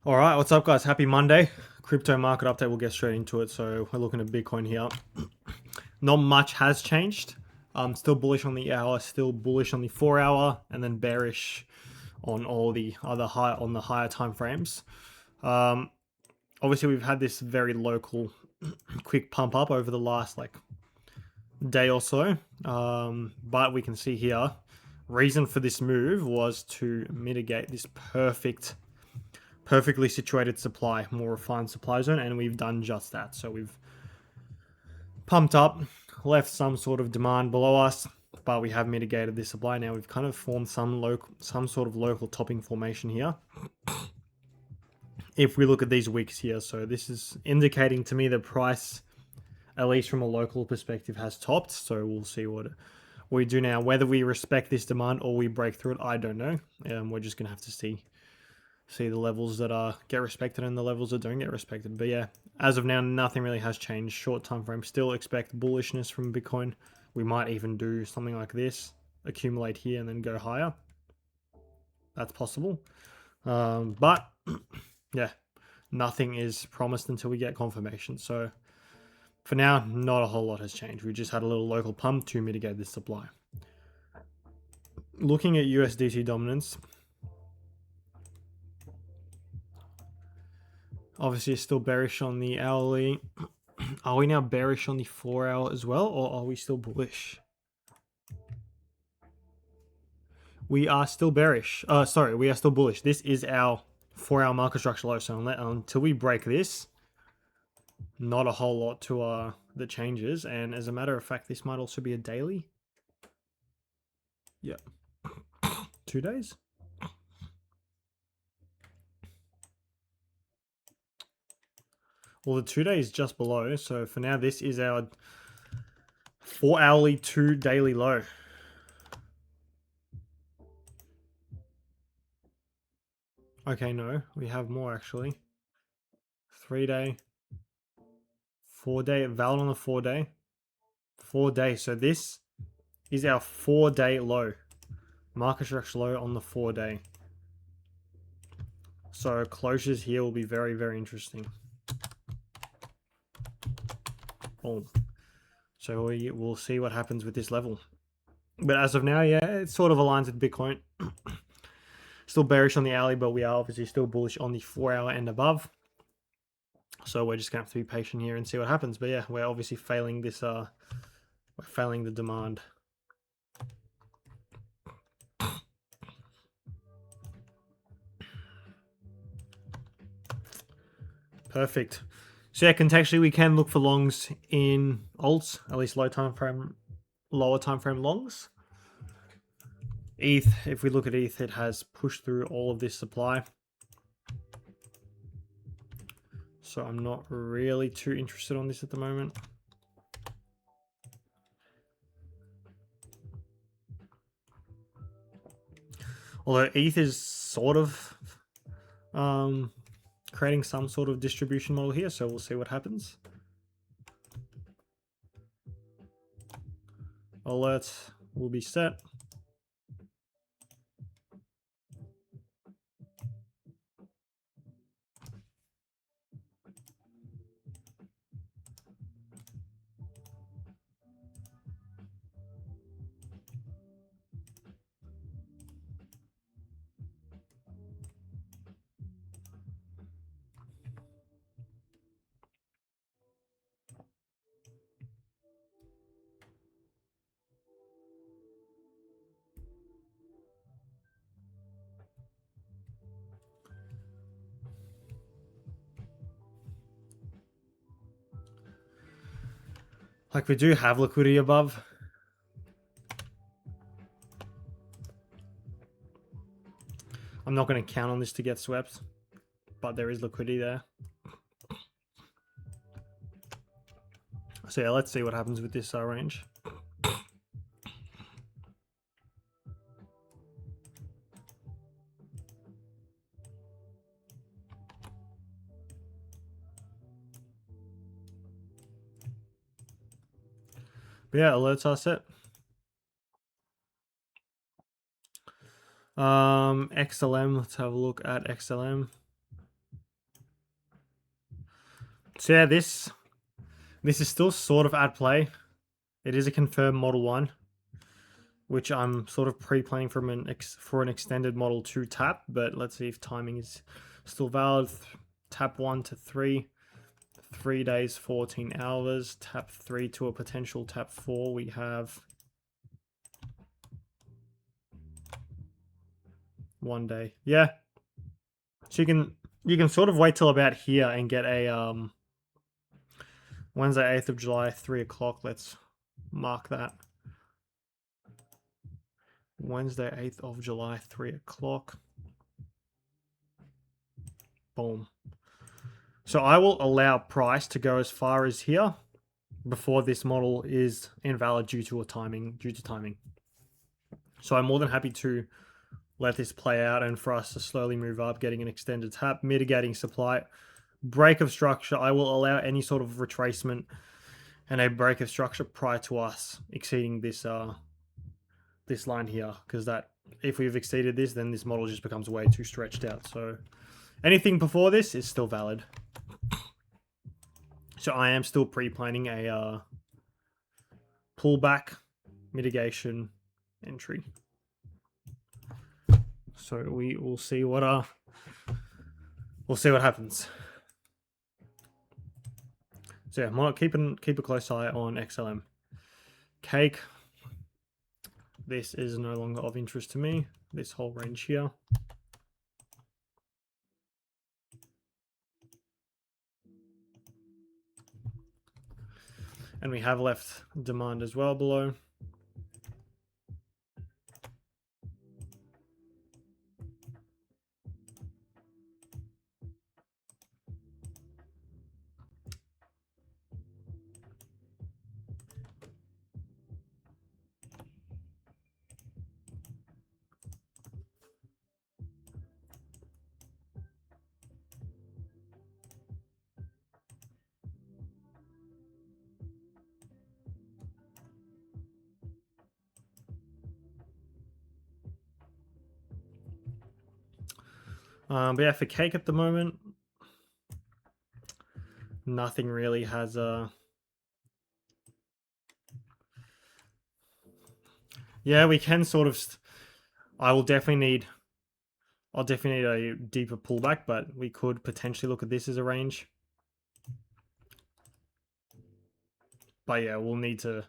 All right, what's up, guys? Happy Monday. Crypto market update. We'll get straight into it. So we're looking at Bitcoin here. Not much has changed. Still bullish on the hour, still bullish on the 4 hour, and then bearish on all the other higher time frames. Obviously, we've had this very local, quick pump up over the last day or so. But we can see here, reason for this move was to mitigate this perfectly situated supply, more refined supply zone, and we've done just that. So we've pumped up, left some sort of demand below us, but we have mitigated this supply. Now we've kind of formed some sort of local topping formation here. If we look at these wicks here, so this is indicating to me the price, at least from a local perspective, has topped. So we'll see what we do now. Whether we respect this demand or we break through it, I don't know. We're just gonna have to see the levels that get respected and the levels that don't get respected. But yeah, as of now, nothing really has changed. Short time frame, still expect bullishness from Bitcoin. We might even do something like this, accumulate here and then go higher. That's possible. But yeah, nothing is promised until we get confirmation. So for now, not a whole lot has changed. We just had a little local pump to mitigate this supply. Looking at USDT dominance, obviously it's still bearish on the hourly. Are we now bearish on the 4 hour as well, or are we still bullish? We are still bearish. Sorry, we are still bullish. This is our 4 hour market structure low. So until we break this, not a whole lot to that changes. And as a matter of fact, this might also be a daily. Yep. 2 days. Well, the 2 days just below. So for now, this is our 4 hourly to daily low. Okay, no, we have more actually. 3 day, 4 day, valid on the 4 day. 4 days. So this is our 4 day low. Market structure low on the 4 day. So closures here will be very, very interesting. Boom. So we'll see what happens with this level. But as of now, yeah, it sort of aligns with Bitcoin. Still bearish on the hourly, but we are obviously still bullish on the 4 hour and above. So we're just gonna have to be patient here and see what happens. But yeah, we're obviously failing this. We're failing the demand. Perfect. So yeah, contextually we can look for longs in alts, at least lower time frame longs. ETH, if we look at ETH, it has pushed through all of this supply. So I'm not really too interested on this at the moment. Although ETH is sort of creating some sort of distribution model here, so we'll see what happens. Alerts will be set. Like, we do have liquidity above. I'm not going to count on this to get swept, but there is liquidity there. So yeah, let's see what happens with this range. But yeah, alerts are set. XLM, let's have a look at XLM. So yeah, this is still sort of at play. It is a confirmed Model 1, which I'm sort of pre-planning for an extended Model 2 tap, but let's see if timing is still valid. Tap 1 to 3, 3 days, 14 hours. Tap 3 to a potential tap 4. We have 1 day. Yeah. So you can sort of wait till about here and get a Wednesday, 8th of July, 3 o'clock. Let's mark that. Wednesday, 8th of July, 3 o'clock. Boom. So I will allow price to go as far as here before this model is invalid due to timing. So I'm more than happy to let this play out and for us to slowly move up, getting an extended tap, mitigating supply, break of structure. I will allow any sort of retracement and a break of structure prior to us exceeding this this line here, because that if we've exceeded this, then this model just becomes way too stretched out. So anything before this is still valid. So I am still pre-planning a pullback mitigation entry. So we will see what happens. So yeah, keep a close eye on XLM. Cake. This is no longer of interest to me. This whole range here. And we have left demand as well below. But yeah, for cake at the moment, nothing really has a... Yeah, we can sort of... I'll definitely need a deeper pullback, but we could potentially look at this as a range. But yeah, we'll need to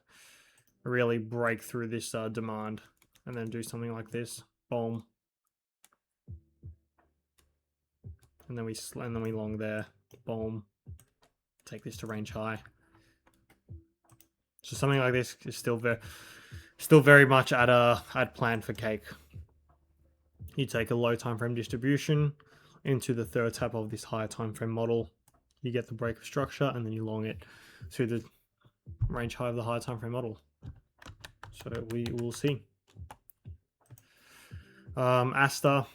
really break through this demand and then do something like this. Boom. And then we long there. Boom. Take this to range high. So something like this is still very much at plan for cake. You take a low time frame distribution into the third tap of this higher time frame model. You get the break of structure, and then you long it to the range high of the higher time frame model. So we will see. Asta.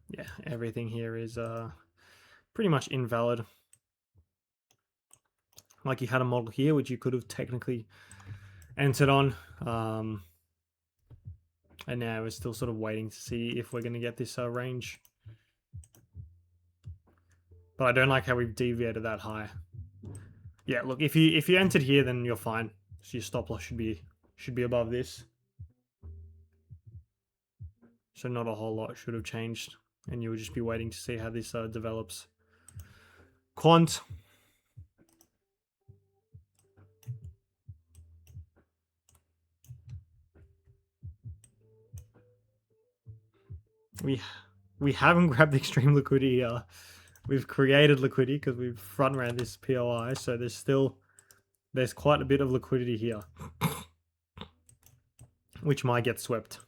Yeah, everything here is pretty much invalid. Like you had a model here, which you could have technically entered on. And now we're still sort of waiting to see if we're going to get this range. But I don't like how we've deviated that high. Yeah, look, if you entered here, then you're fine. So your stop loss should be above this. So not a whole lot should have changed, and you would just be waiting to see how this develops. Quant. We haven't grabbed extreme liquidity here. We've created liquidity because we've front ran this POI, so there's quite a bit of liquidity here, which might get swept.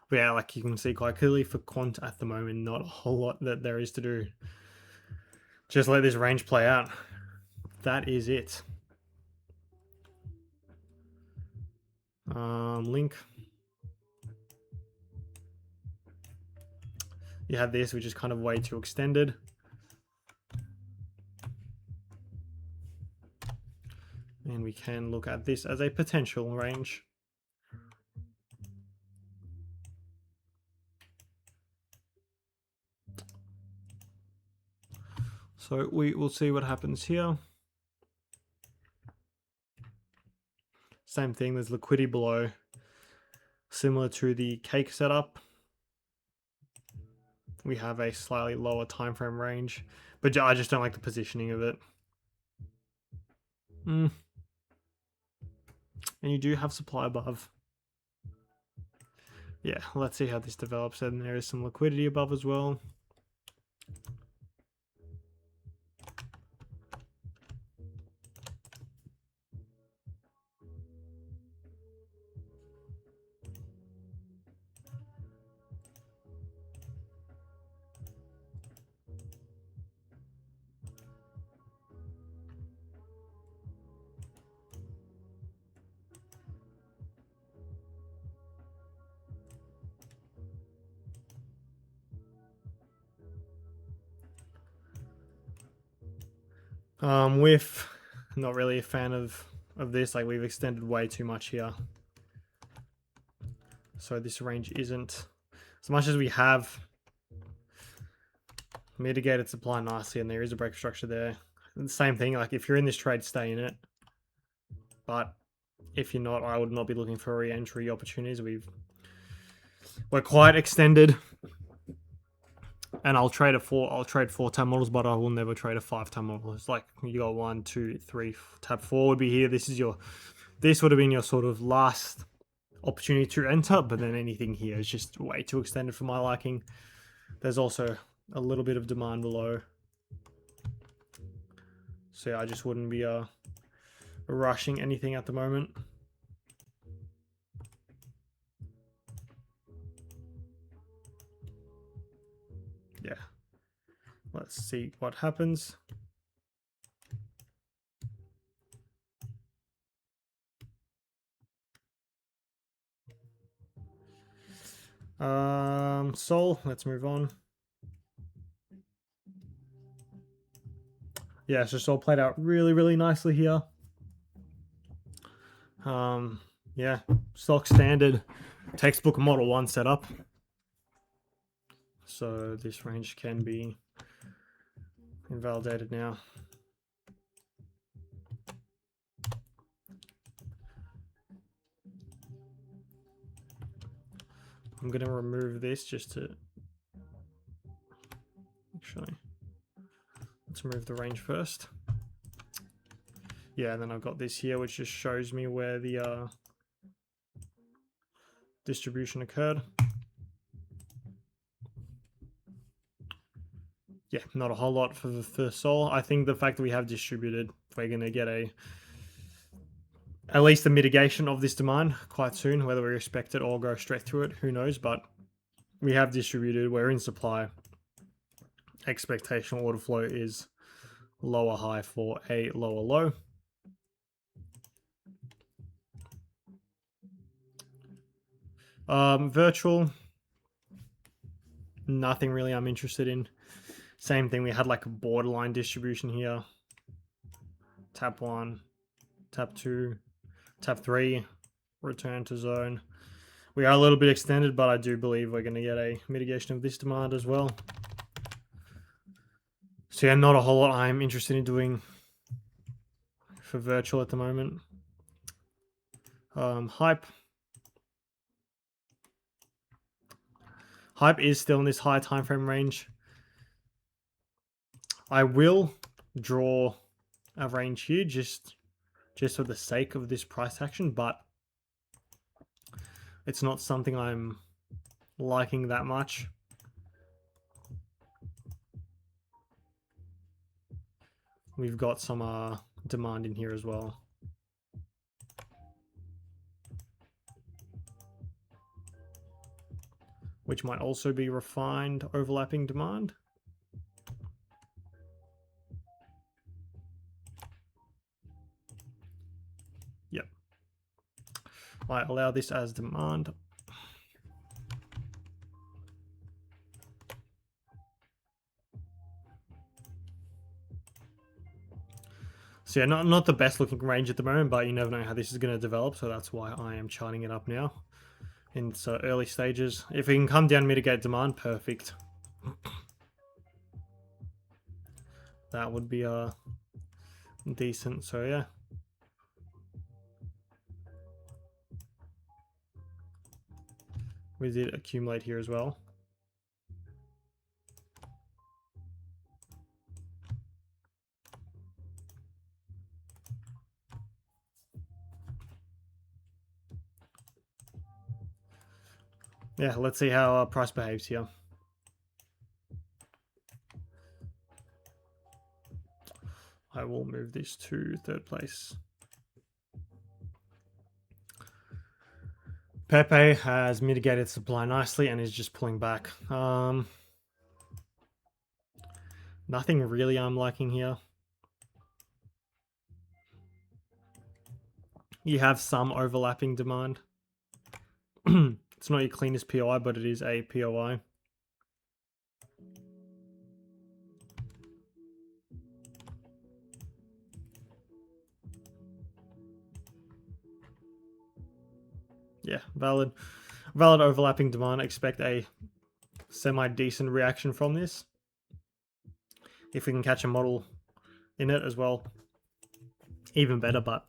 But yeah, like you can see quite clearly for quant at the moment, not a whole lot that there is to do. Just let this range play out. That is it. Link. You have this, which is kind of way too extended. And we can look at this as a potential range. So we will see what happens here. Same thing, there's liquidity below, similar to the cake setup. We have a slightly lower time frame range, but I just don't like the positioning of it. And you do have supply above. Yeah, let's see how this develops. And there is some liquidity above as well. With not really a fan of this. Like, we've extended way too much here, so this range isn't, as much as we have mitigated supply nicely and there is a break structure there. The same thing, like if you're in this trade, stay in it, but if you're not, I would not be looking for re-entry opportunities. We're quite extended, and I'll trade 4 tab models, but I will never trade a 5 tab model. It's like you got 1, 2, 3, tab 4 would be here. This would have been your sort of last opportunity to enter, but then anything here is just way too extended for my liking. There's also a little bit of demand below, so yeah, I just wouldn't be rushing anything at the moment. Yeah, let's see what happens. Sol, let's move on. Yeah, so Sol played out really, really nicely here. Yeah, stock standard textbook Model 1 setup. So this range can be invalidated now. I'm going to remove this just to... Actually, let's remove the range first. Yeah, and then I've got this here, which just shows me where the distribution occurred. Yeah, not a whole lot for the first Sol. I think the fact that we have distributed, we're going to get at least a mitigation of this demand quite soon. Whether we respect it or go straight through it, who knows? But we have distributed, we're in supply. Expectation order flow is lower high for a lower low. Virtual, nothing really I'm interested in. Same thing, we had like a borderline distribution here. Tap 1, tap 2, tap 3, return to zone. We are a little bit extended, but I do believe we're going to get a mitigation of this demand as well. So yeah, not a whole lot I'm interested in doing for virtual at the moment. Hype. Hype is still in this high time frame range. I will draw a range here just for the sake of this price action, but it's not something I'm liking that much. We've got some demand in here as well. Which might also be refined overlapping demand. Yep. I allow this as demand. So yeah, not the best looking range at the moment, but you never know how this is going to develop, so that's why I am charting it up now in so early stages. If we can come down, mitigate demand, perfect. that would be decent. So yeah. We did accumulate here as well. Yeah, let's see how our price behaves here. I will move this to third place. Pepe has mitigated supply nicely and is just pulling back. Nothing really I'm liking here. You have some overlapping demand. It's not your cleanest POI, but it is a POI. Yeah, valid overlapping demand. Expect a semi-decent reaction from this. If we can catch a model in it as well, even better, but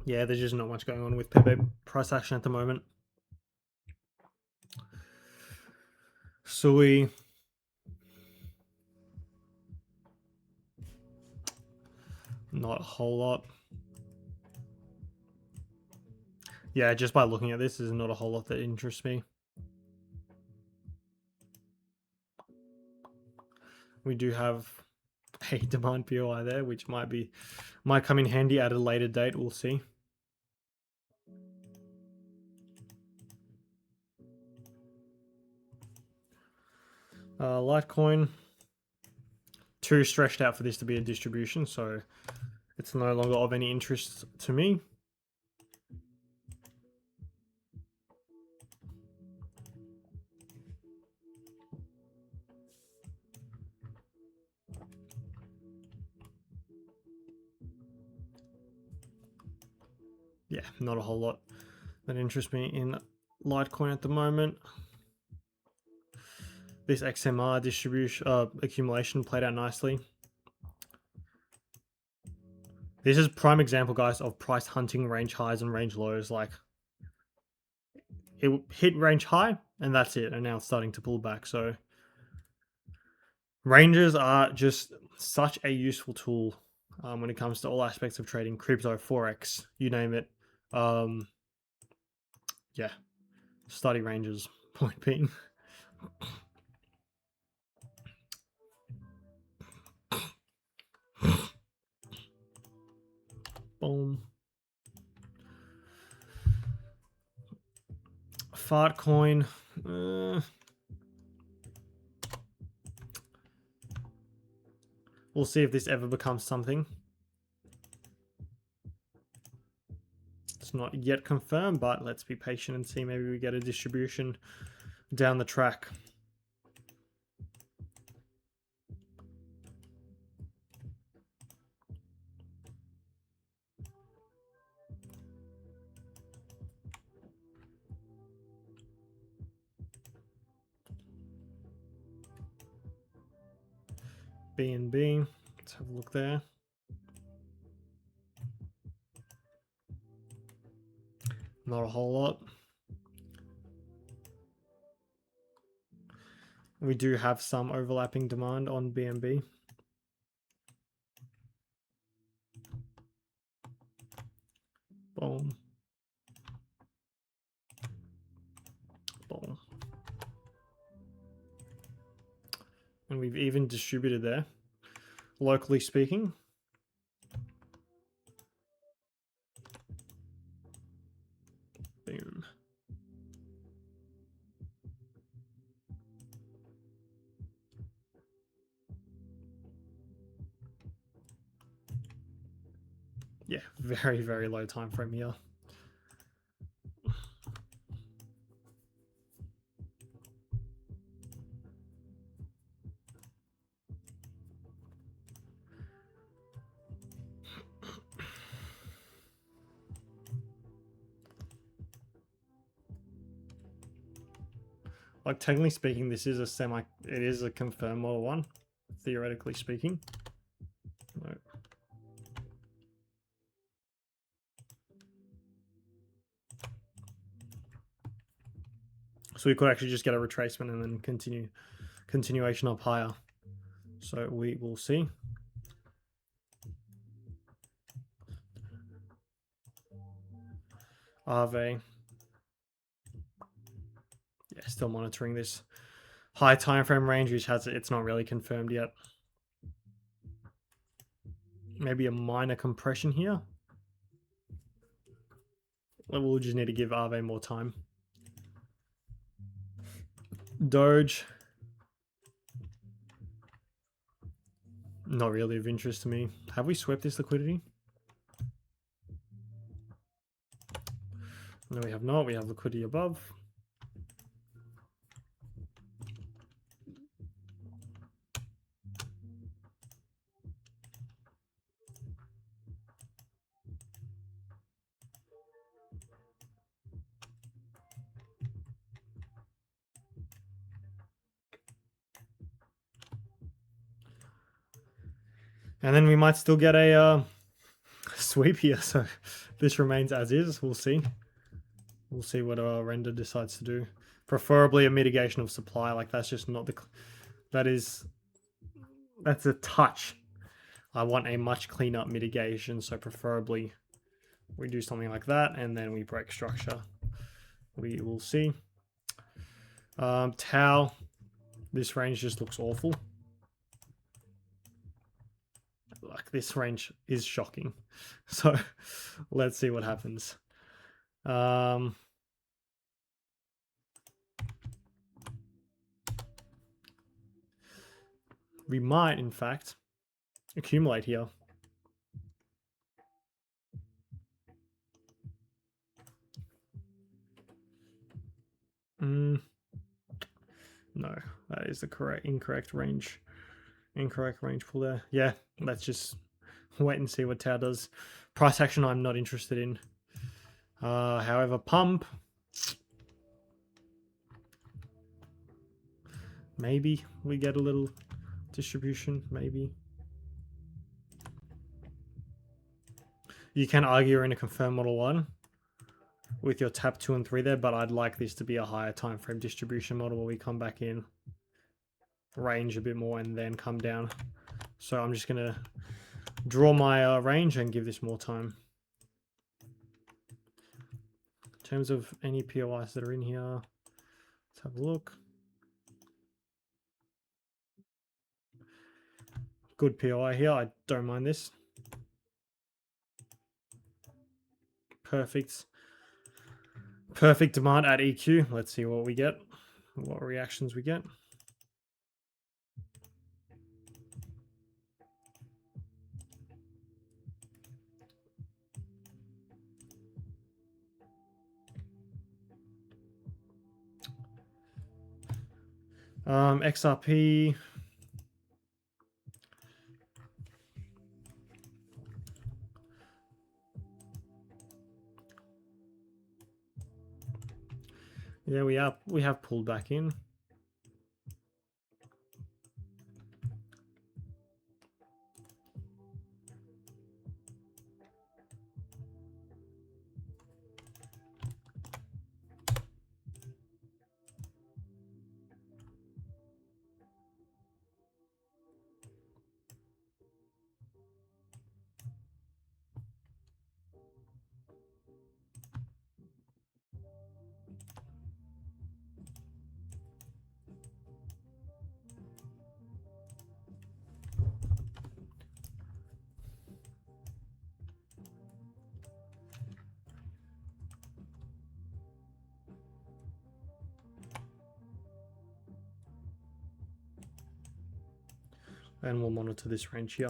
yeah, there's just not much going on with Pepe price action at the moment. Sui. Not a whole lot. Yeah, just by looking at this, there's not a whole lot that interests me. We do have a demand POI there, which might come in handy at a later date. We'll see. Litecoin, too stretched out for this to be a distribution, so it's no longer of any interest to me. Yeah, not a whole lot that interests me in Litecoin at the moment. This XMR distribution accumulation played out nicely. This is prime example, guys, of price hunting range highs and range lows. Like, it hit range high and that's it, and now it's starting to pull back. So ranges are just such a useful tool when it comes to all aspects of trading, crypto, forex, you name it. Yeah, study ranges. Point being. Boom. Fartcoin. We'll see if this ever becomes something. It's not yet confirmed, but let's be patient and see. Maybe we get a distribution down the track. BNB. Let's have a look there. Not a whole lot. We do have some overlapping demand on BNB. Boom. Boom. And we've even distributed there, locally speaking. Boom. Yeah, very, very low time frame here. Like, technically speaking, this is it is a confirmed model 1, theoretically speaking. No. So we could actually just get a retracement and then continuation up higher. So we will see. Aave. Yeah, still monitoring this high time frame range, which it's not really confirmed yet. Maybe a minor compression here. We'll just need to give Aave more time. Doge. Not really of interest to me. Have we swept this liquidity? No, we have not. We have liquidity above. And then we might still get a sweep here. So this remains as is. We'll see. We'll see what our render decides to do. Preferably a mitigation of supply. Like, that's just not the... That's a touch. I want a much cleaner mitigation. So preferably we do something like that. And then we break structure. We will see. Tau. This range just looks awful. Like, this range is shocking. So let's see what happens. We might, in fact, accumulate here. No, that is the incorrect range. Incorrect range pull there. Yeah, let's just wait and see what Tau does. Price action I'm not interested in. However, pump. Maybe we get a little distribution, maybe. You can argue you're in a confirmed model 1 with your tap 2 and 3 there, but I'd like this to be a higher time frame distribution model where we come back in, range a bit more, and then come down. So I'm just going to draw my range and give this more time. In terms of any POIs that are in here, let's have a look. Good POI here. I don't mind this. Perfect demand at EQ. Let's see what we get, what reactions we get. XRP. Yeah, we have pulled back in. And we'll monitor this range here.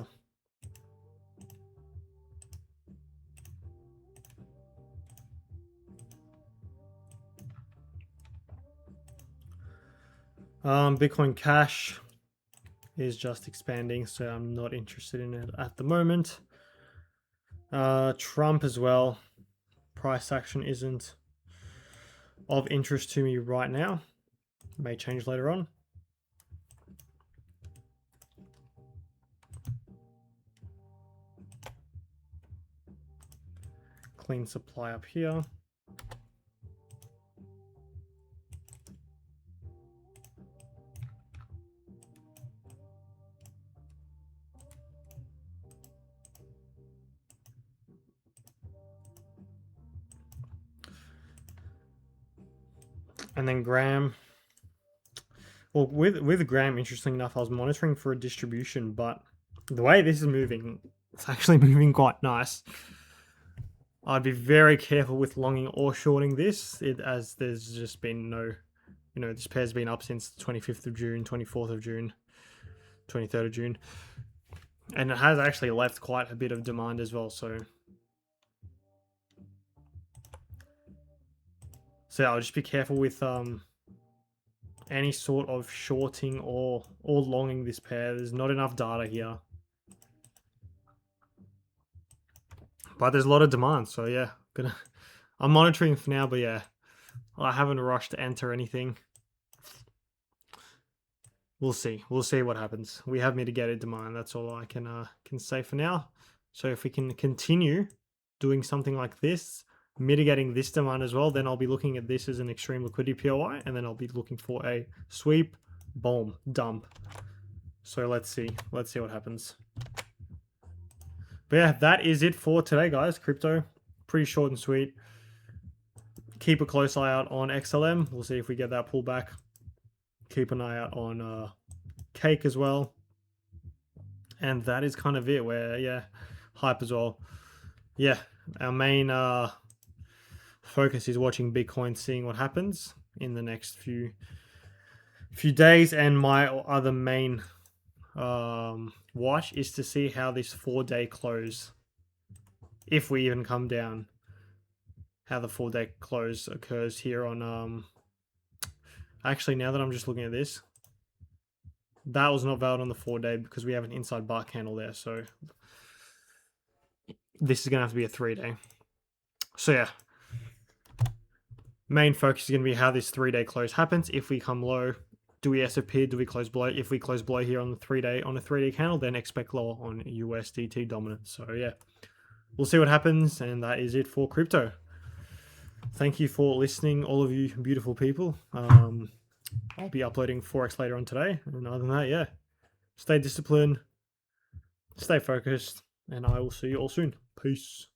Bitcoin Cash is just expanding, so I'm not interested in it at the moment. Trump as well. Price action isn't of interest to me right now. May change later on. Clean supply up here. And then Graham. Well, with Graham, interesting enough, I was monitoring for a distribution, but the way this is moving, it's actually moving quite nice. I'd be very careful with longing or shorting this, as there's just been no, this pair's been up since the 25th of June, 24th of June, 23rd of June, and it has actually left quite a bit of demand as well. So I'll just be careful with any sort of shorting or longing this pair. There's not enough data here, but there's a lot of demand. So yeah, I'm monitoring for now, but yeah, I haven't rushed to enter anything. We'll see. We'll see what happens. We have mitigated demand. That's all I can say for now. So if we can continue doing something like this, mitigating this demand as well, then I'll be looking at this as an extreme liquidity POI, and then I'll be looking for a sweep, boom, dump. So let's see what happens. But yeah, that is it for today, guys. Crypto, pretty short and sweet. Keep a close eye out on XLM. We'll see if we get that pullback. Keep an eye out on Cake as well. And that is kind of it. Where, yeah, Hype as well. Yeah, our main focus is watching Bitcoin, seeing what happens in the next few days. And my other main watch is to see how this 4-day close, if we even come down, how the 4-day close occurs here on actually, now that I'm just looking at this, that was not valid on the 4-day because we have an inside bar candle there. So this is going to have to be a 3-day. So yeah, main focus is going to be how this 3-day close happens. If we come low, do we SFP? Do we close below? If we close below here on the 3-day candle, then expect lower on USDT dominance. So yeah, we'll see what happens. And that is it for crypto. Thank you for listening, all of you beautiful people. I'll be uploading Forex later on today. And other than that, yeah, stay disciplined, stay focused, and I will see you all soon. Peace.